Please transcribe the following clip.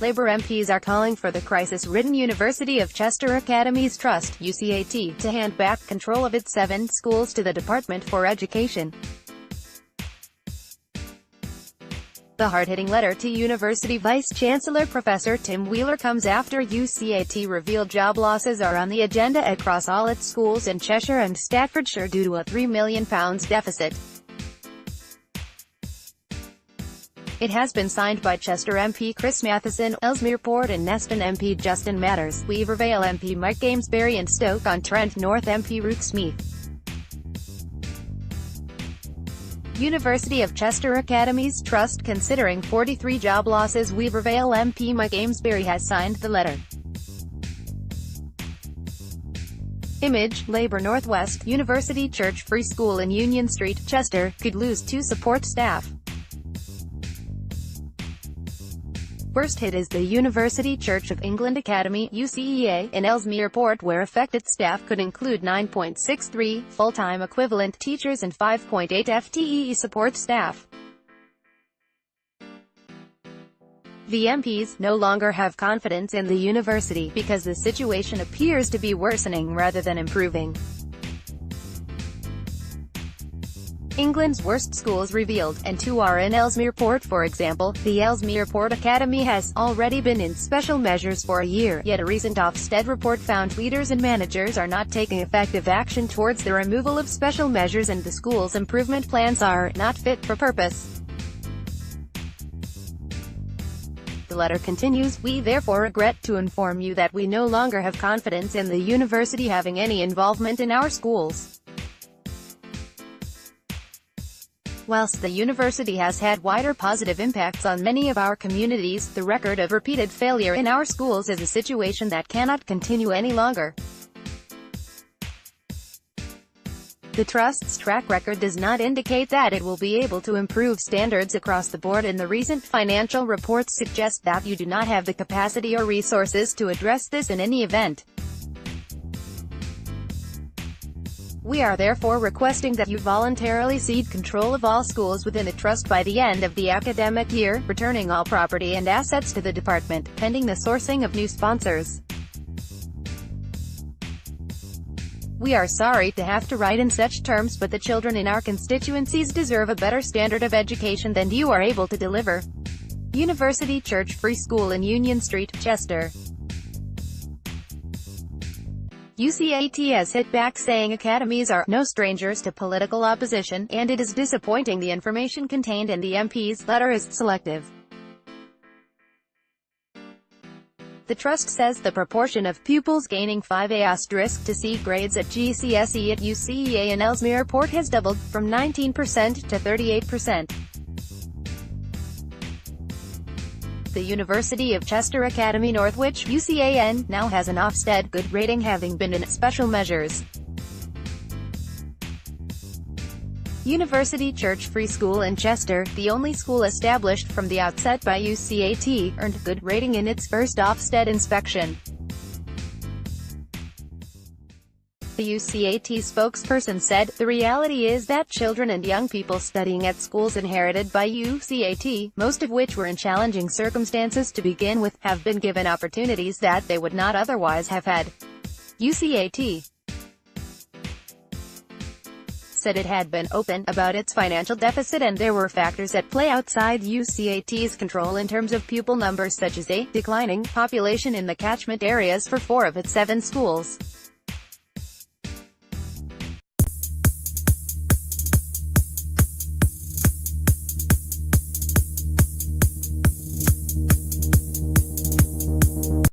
Labour MPs are calling for the crisis-ridden University of Chester Academies Trust, UCAT, to hand back control of its 7 schools to the Department for Education. The hard-hitting letter to University Vice-Chancellor Professor Tim Wheeler comes after UCAT revealed job losses are on the agenda across all its schools in Cheshire and Staffordshire due to a £3 million deficit. It has been signed by Chester MP Chris Matheson, Ellesmere Port and Neston MP Justin Matters, Vale MP Mike Amesbury and Stoke-on-Trent North MP Ruth Smith. University of Chester Academies Trust considering 43 job losses. Vale MP Mike Amesbury has signed the letter. Image, Labour Northwest, University Church Free School in Union Street, Chester, could lose 2 support staff. Worst hit is the University Church of England Academy, UCEA, in Ellesmere Port, where affected staff could include 9.63 full-time equivalent teachers and 5.8 FTE support staff. The MPs no longer have confidence in the university, because the situation appears to be worsening rather than improving. England's worst schools revealed, and 2 are in Ellesmere Port. For example, the Ellesmere Port Academy has already been in special measures for a year, yet a recent Ofsted report found leaders and managers are not taking effective action towards the removal of special measures and the school's improvement plans are not fit for purpose. The letter continues, "We therefore regret to inform you that we no longer have confidence in the university having any involvement in our schools. Whilst the university has had wider positive impacts on many of our communities, the record of repeated failure in our schools is a situation that cannot continue any longer. The Trust's track record does not indicate that it will be able to improve standards across the board, and the recent financial reports suggest that you do not have the capacity or resources to address this in any event. We are therefore requesting that you voluntarily cede control of all schools within the Trust by the end of the academic year, returning all property and assets to the department, pending the sourcing of new sponsors. We are sorry to have to write in such terms, but the children in our constituencies deserve a better standard of education than you are able to deliver. University Church Free School in Union Street, Chester." UCAT has hit back, saying academies are no strangers to political opposition, and it is disappointing the information contained in the MP's letter is selective. The Trust says the proportion of pupils gaining 5A** to C grades at GCSE at UCEA and Ellesmere Port has doubled, from 19% to 38%. The University of Chester Academy Northwich, UCAN, now has an Ofsted good rating, having been in special measures. University Church Free School in Chester, the only school established from the outset by UCAT, earned good rating in its first Ofsted inspection. The UCAT spokesperson said, "The reality is that children and young people studying at schools inherited by UCAT, most of which were in challenging circumstances to begin with, have been given opportunities that they would not otherwise have had." UCAT said it had been open about its financial deficit, and there were factors at play outside UCAT's control in terms of pupil numbers, such as a declining population in the catchment areas for 4 of its 7 schools.